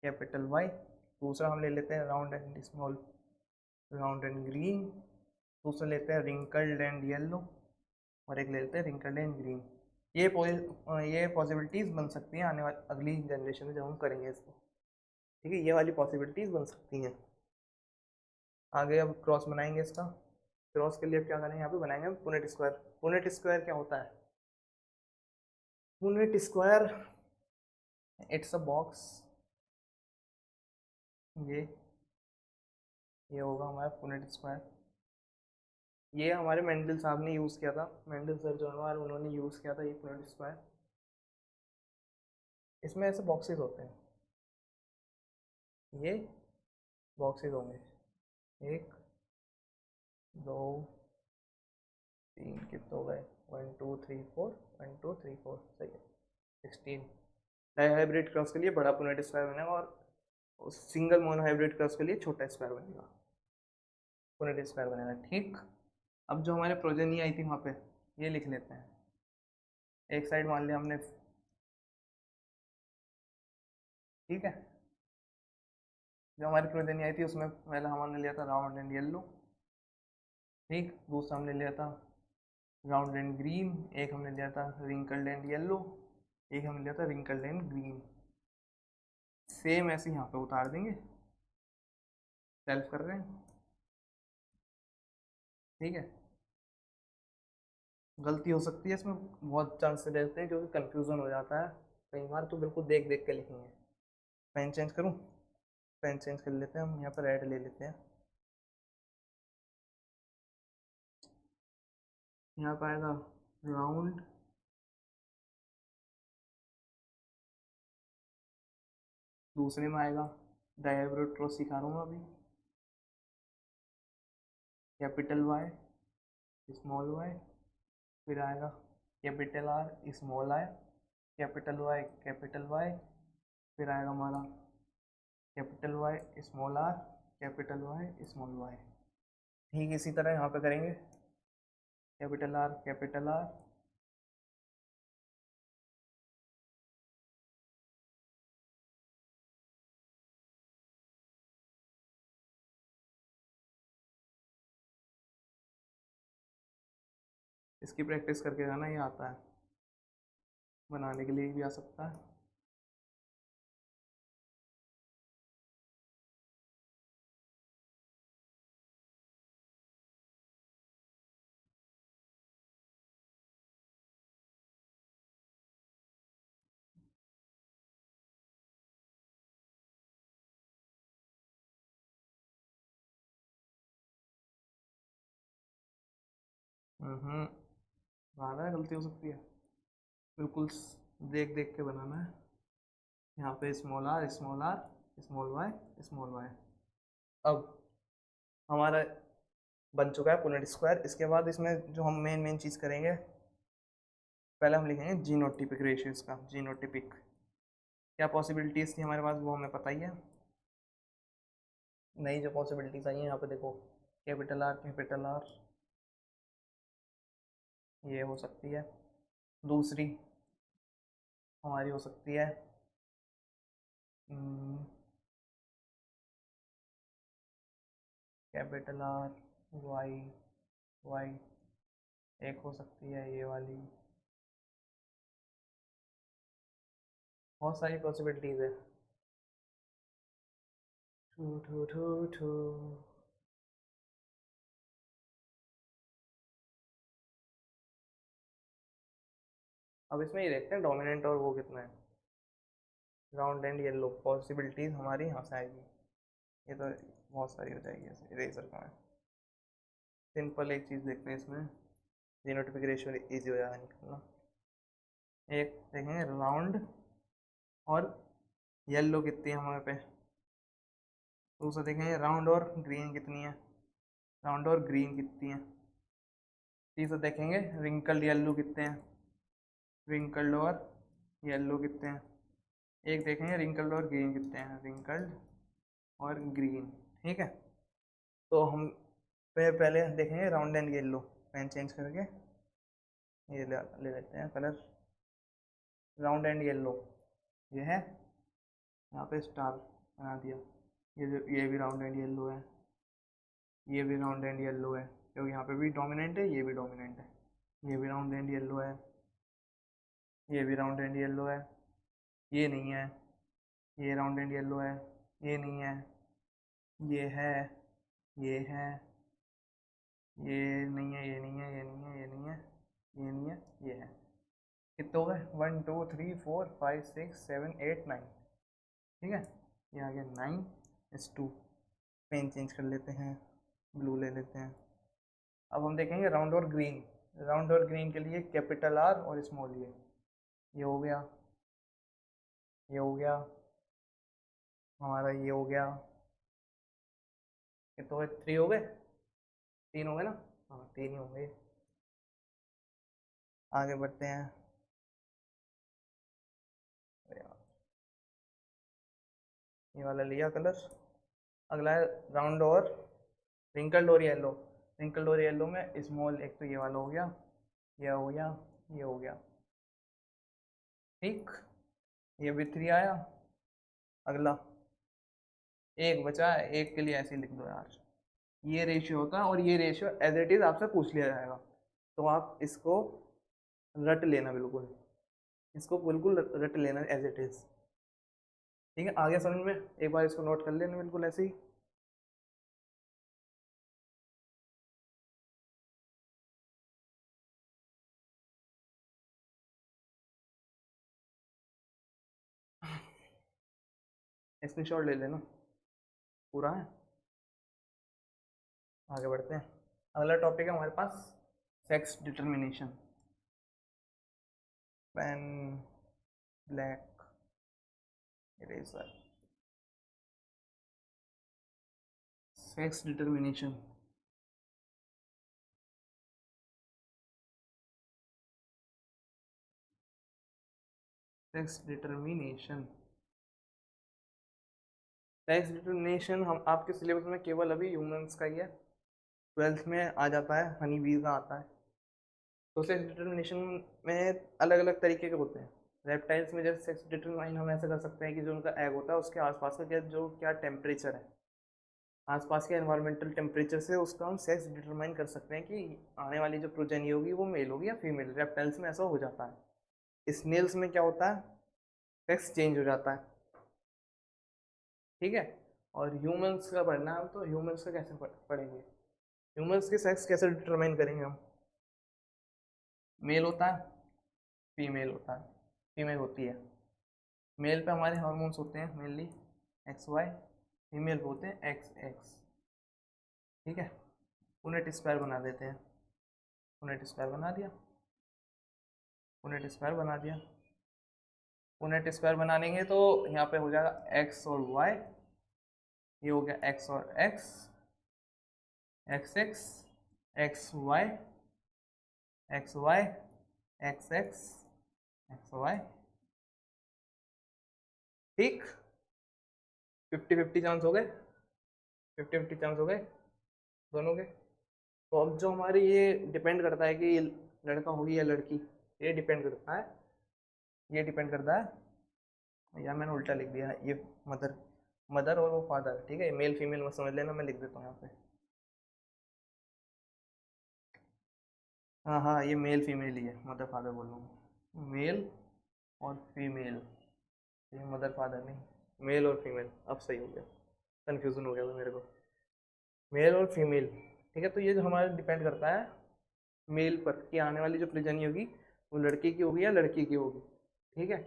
Speaker 1: capital Y. दूसरा हम ले लेते हैं round and small, round and green. दूसरा लेते हैं रिंकल्ड एंड येलो, और एक ले लेते हैं रिंकल्ड एंड ग्रीन। ये पॉसिबिलिटीज़ बन सकती हैं आने वाली अगली जनरेशन में जब हम करेंगे इसको। ठीक है, ये वाली पॉसिबिलिटीज़ बन सकती हैं। आगे अब क्रॉस बनाएंगे इसका, क्रॉस के लिए अब क्या करेंगे, यहाँ पे बनाएंगे हम पुनेट स्क्वायर। पुनेट स्क्वायर क्या होता है? Punnett square it's a box, ये होगा हमारा पुनेट स्क्वायर। ये हमारे मेंडल साहब ने यूज़ किया था, मेंडल सर जो हमारे उन्होंने यूज़ किया था ये पुनेट स्क्वायर। इसमें ऐसे बॉक्सेस होते हैं, ये बॉक्सेस होंगे, एक दो तीन, कितने हो गए, 1 2 3 4, 1 2 3 4, सही है 16। डाईहाइब्रिड क्रॉस के लिए बड़ा पुनेट स्क्वायर बनेगा और सिंगल मोनोहाइब्रिड क्रॉस के लिए छोटा स्क्वायर बनेगा, पुनेट स्क्वायर बनेगा। ठीक, अब जो हमारे प्रोजेनी आई थी वहाँ पे, ये लिख लेते हैं। एक साइड मान लिया हमने, ठीक है, जो हमारी प्रोजेनी आई थी उसमें पहला हमने लिया था राउंड एंड येल्लो, ठीक, दूसरा हमने लिया था राउंड एंड ग्रीन, एक हमने लिया था रिंकल्ड एंड येलो, एक हमने लिया था रिंकल्ड एंड ग्रीन। सेम ऐसे यहाँ पे उतार देंगे, सेल्फ कर रहे हैं, ठीक है। गलती हो सकती है इसमें, बहुत चांसेस रहते हैं क्योंकि कंफ्यूजन हो जाता है कई बार, तो बिल्कुल देख देख के लिखेंगे। पेन चेंज करूँ? पेन चेंज कर लेते हैं हम, यहाँ पर रेड ले लेते हैं। यहाँ पर आएगा राउंड, दूसरे में आएगा डायब्रोट्रो सिखा रहा हूँ अभी, कैपिटल वाई स्मॉल वाई, फिर आएगा capital R small I, capital Y, फिर आएगा हमारा capital Y small R, capital Y small Y. ठीक इसी तरह यहाँ पे करेंगे, कैपिटल आर कैपिटल आर, इसकी प्रैक्टिस करके जाना, ये आता है, बनाने के लिए भी आ सकता है। ज़्यादा गलती हो सकती है, बिल्कुल देख देख के बनाना है। यहाँ पे small R small R small Y small Y. अब हमारा बन चुका है पुनेट स्क्वायर। इसके बाद इसमें जो हम मेन चीज़ करेंगे, पहले हम लिखेंगे जीनोटिपिक रेशियोज का। जीनोटिपिक क्या पॉसिबिलिटीज़ थी हमारे पास वो हमें पता ही है। नई जो पॉसिबिलिटीज़ आई हैं यहाँ पे देखो, कैपिटल आर ये हो सकती है। दूसरी हमारी हो सकती है कैपिटल आर वाई वाई, एक हो सकती है ये वाली। बहुत सारी पॉसिबिलिटीज़ है। ठू ठू ठू ठू। अब इसमें ये देखते हैं डोमिनेंट और वो कितना है। राउंड एंड येलो पॉसिबिलिटीज़ हमारी यहाँ से आएगी, ये तो बहुत सारी हो जाएगी ऐसे इरेजर का है। सिंपल एक चीज़ देखते हैं इसमें, जीनोटिपिक रेशियो ईजी हो जाएगा निकलना। एक देखेंगे राउंड और येलो कितनी है हमारे पे, दूसरा देखेंगे राउंड और ग्रीन कितनी है, राउंड और ग्रीन कितनी है। तीसरा देखेंगे रिंकल्ड येलो कितने हैं, रिंकल्ड और येलो कितने हैं। एक देखेंगे रिंकल्ड और ग्रीन कितने हैं, रिंकल्ड और ग्रीन, ठीक है। तो हम पहले देखेंगे round and yellow. Pen change करके ये ले लेते हैं कलर, राउंड एंड येलो ये है, यहाँ पे स्टार बना दिया। ये भी राउंड एंड येलो है, ये भी राउंड एंड येलो है क्योंकि यहाँ पे भी डोमिनेंट है, ये भी डोमिनेंट है। ये भी राउंड एंड येलो है, ये भी राउंड एंड येलो है, ये नहीं है, ये राउंड एंड येलो है, ये नहीं है, ये है, ये है, ये नहीं है, ये नहीं है, ये नहीं है, ये नहीं है, ये नहीं है, ये है। कितने हो गए, 1 2 3 4 5 6 7 8 9, ठीक है। ये आ गया 9:2। पेन चेंज कर लेते हैं, ब्लू ले लेते हैं। अब हम देखेंगे राउंड और ग्रीन। राउंड और ग्रीन के लिए कैपिटल आर और स्मॉल ये हो गया, ये हो गया हमारा, ये हो गया। ये तो 3 हो गए, 3 हो गए ना, हाँ 3 ही हो गए। आगे बढ़ते हैं। ये वाला लिया कलर। अगला है राउंड और रिंकल्ड और येलो। रिंकल्ड और येलो में स्मॉल, एक तो ये वाला हो गया, ये हो गया, ये हो गया, ठीक। ये भी 3 आया। अगला एक बचा है, एक के लिए ऐसे ही लिख दो यार, ये रेशियो होता है और ये रेशियो एज इट इज आपसे पूछ लिया जाएगा, तो आप इसको रट लेना, बिल्कुल इसको बिल्कुल रट लेना एज इट इज। ठीक है, आगे समझ में, एक बार इसको नोट कर लेना बिल्कुल ऐसे ही। स्क्रीनशॉट ले लेना, पूरा है। आगे बढ़ते हैं, अगला टॉपिक है हमारे पास sex determination. Pen, black eraser, sex determination. Sex determination, sex determination हम आपके सिलेबस में केवल अभी ह्यूमंस का ही है, 12th में आ जाता है, हनी बी का आता है। तो सेक्स डिटर्मिनेशन में अलग अलग तरीके के होते हैं। रेप्टाइल्स में जैसे सेक्स डिटरमाइन हम ऐसे कर सकते हैं कि जो उनका एग होता है उसके आसपास का क्या टेम्परेचर है, आसपास के एनवायरमेंटल टेम्परेचर से उसका हम सेक्स डिटरमाइन कर सकते हैं कि आने वाली जो प्रोजेनी होगी वो मेल होगी या फीमेल। रेप्टाइल्स में ऐसा हो जाता है। स्नेल्स में क्या होता है, सेक्स चेंज हो जाता है। ठीक है, और ह्यूमंस का पढ़ना है, तो ह्यूमंस का कैसे पढ़ेंगे, ह्यूमंस के सेक्स कैसे डिटरमाइन करेंगे हम। मेल होता है, फीमेल होता है, फीमेल होती है। मेल पे हमारे हार्मोन्स होते हैं मेनली एक्स वाई, फीमेल पे होते हैं एक्स एक्स। ठीक है, यूनिट स्क्वायर बना देते हैं, यूनिट स्क्वायर बना दिया, यूनिट स्क्वायर बना दिया। यूनिट स्क्वायर बना लेंगे तो यहाँ पे हो जाएगा एक्स और वाई, ये हो गया एक्स और X, X X, X Y, X Y, X X, X Y. ठीक, 50-50 चांस हो गए, 50-50 चांस हो गए दोनों के। तो अब जो हमारी ये डिपेंड करता है कि ये लड़का होगी या लड़की, ये डिपेंड करता है, ये डिपेंड करता है, या मैंने उल्टा लिख दिया है, ये मदर, मदर और वो फादर। ठीक है, मेल फीमेल मत समझ लेना, मैं लिख देता हूँ यहाँ पे। हाँ हाँ, ये मेल फीमेल ही है, मदर फादर बोल रहा हूँ, मेल और फीमेल, ये मदर फादर नहीं, मेल और फीमेल। अब सही हो गया, कन्फ्यूज़न हो गया था मेरे को, मेल और फीमेल। ठीक है, तो ये जो हमारा डिपेंड करता है मेल पर कि आने वाली जो प्रोजेनी होगी वो लड़के की होगी या लड़की की होगी। ठीक है,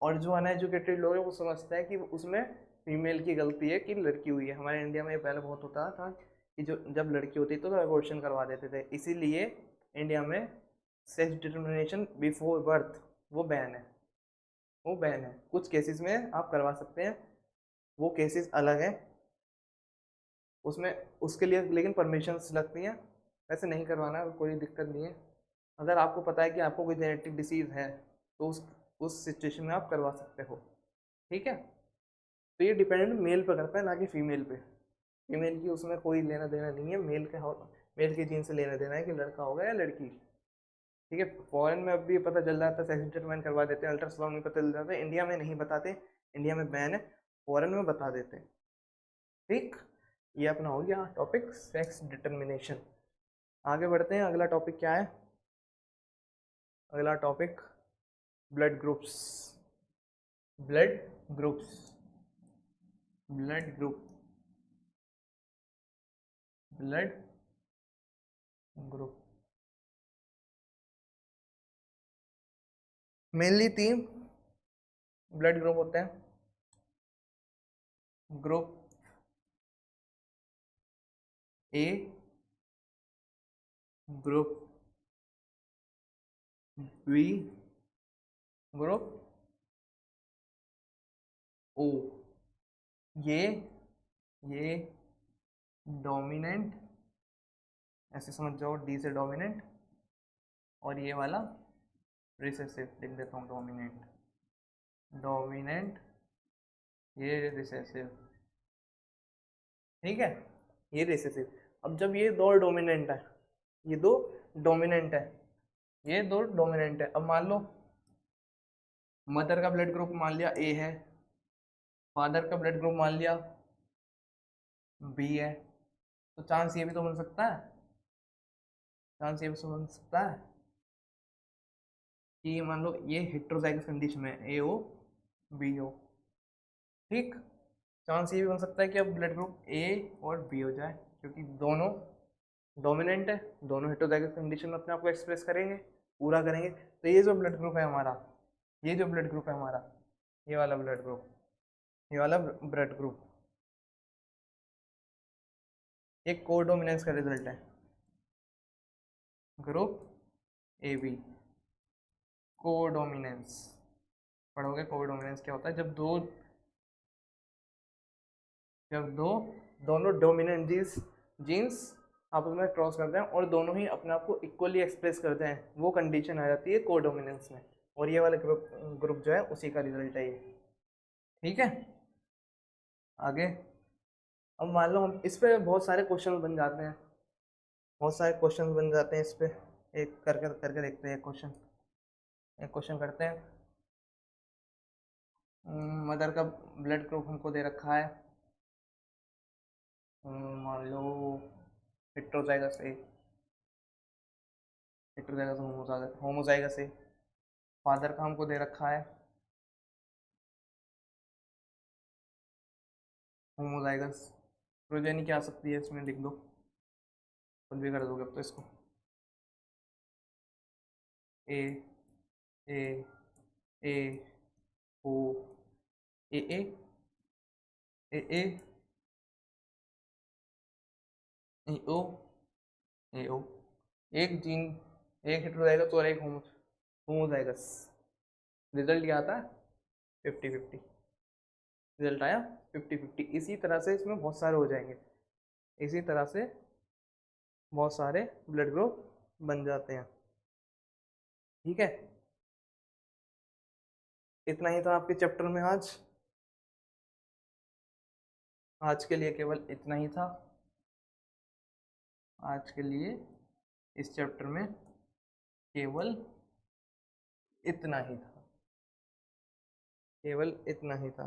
Speaker 1: और जो अनएजुकेटेड लोग हैं वो समझता है कि उसमें फीमेल की गलती है कि लड़की हुई है। हमारे इंडिया में ये पहले बहुत होता था कि जो जब लड़की होती तो अबॉर्शन करवा देते थे, इसीलिए इंडिया में सेक्स डिटर्मिनेशन बिफोर बर्थ वो बैन है, वो बैन है। कुछ केसेस में आप करवा सकते हैं, वो केसेस अलग हैं, उसमें उसके लिए लेकिन परमिशंस लगती हैं। वैसे नहीं करवाना कोई दिक्कत नहीं है, अगर आपको पता है कि आपको कोई जेनेटिक डिसीज़ है तो उस सिचुएशन में आप करवा सकते हो। ठीक है, तो ये डिपेंडेंट मेल पे करता है ना कि फीमेल पे। फीमेल की उसमें कोई लेना देना नहीं है, मेल के जीन से लेना देना है कि लड़का होगा या लड़की। ठीक है, फॉरेन में अब भी पता चल जाता है, सेक्स डिटरमाइन करवा देते हैं, अल्ट्रासाउंड में पता चल जाता है, इंडिया में नहीं बताते, इंडिया में बैन है, फॉरेन में बता देते हैं। ठीक, ये अपना हो गया टॉपिक सेक्स डिटर्मिनेशन। आगे बढ़ते हैं, अगला टॉपिक क्या है, अगला topic blood groups, blood groups, blood group, blood group. Mainly 3 blood group होते हैं, group A, group B, group O. ये ये डोमिनेंट, ऐसे समझ जाओ, डी से डोमिनेंट, और ये वाला रिसेसिव, लिख देता हूँ डोमिनेंट, डोमिनेंट, ये रिसेसिव। ठीक है, ये रिसेसिव। अब जब ये दो डोमिनेंट है, ये दो डोमिनेंट है, ये दो डोमिनेंट है, अब मान लो मदर का ब्लड ग्रुप मान लिया ए है, फादर का ब्लड ग्रुप मान लिया बी है, तो चांस ये भी तो बन सकता है, चांस ये भी तो बन सकता है कि मान लो ये हेटेरोजाइगस कंडीशन में ए हो बी हो, ठीक। चांस ये भी बन सकता है कि अब ब्लड ग्रुप ए और बी हो जाए, क्योंकि दोनों डोमिनेंट है, दोनों हेटेरोजाइगस कंडीशन में अपने आप को एक्सप्रेस करेंगे, पूरा करेंगे। तो ये जो ब्लड ग्रुप है हमारा, ये जो ब्लड ग्रुप है हमारा, ये वाला ब्लड ग्रुप, ये वाला ब्लड ग्रुप, ये कोडोमिनेंस का रिजल्ट है, ग्रुप ए बी। कोडोमिनेंस पढ़ोगे, कोडोमिनेंस क्या होता है? जब दो दोनों डोमिनेंट जीन्स आपस में क्रॉस करते हैं और दोनों ही अपने आप को इक्वली एक्सप्रेस करते हैं, वो कंडीशन आ जाती है कोडोमिनेंस में। और ये वाला ग्रुप ग्रुप जो है उसी का रिजल्ट है ये, ठीक है। आगे अब मान लो हम इस पे बहुत सारे क्वेश्चन बन जाते हैं, बहुत सारे क्वेश्चन बन जाते हैं इस पे। एक करके करके देखते हैं, एक क्वेश्चन करते हैं। मदर का ब्लड ग्रुप हमको दे रखा है, मान लो हेटेरोजाइगस ए, हेटेरोजाइगस होमोजाइगस ए। फादर का हमको दे रखा है होमोजाइगस। प्रोजेनी क्या आ सकती है इसमें, लिख दो, खुद भी कर दोगे अब तो इसको। ए ए ए ओ ए ए ए ए ए ओ ए ओ। एक जीन, एक हेटेरोजाइगस और एक होमोजाइगस। रिजल्ट क्या आता है? 50-50 रिजल्ट आया, 50-50। इसी तरह से इसमें बहुत सारे हो जाएंगे, इसी तरह से बहुत सारे ब्लड ग्रुप बन जाते हैं, ठीक है। इतना ही था आपके चैप्टर में आज, आज के लिए केवल इतना ही था, आज के लिए इस चैप्टर में केवल इतना ही था, केवल इतना ही था।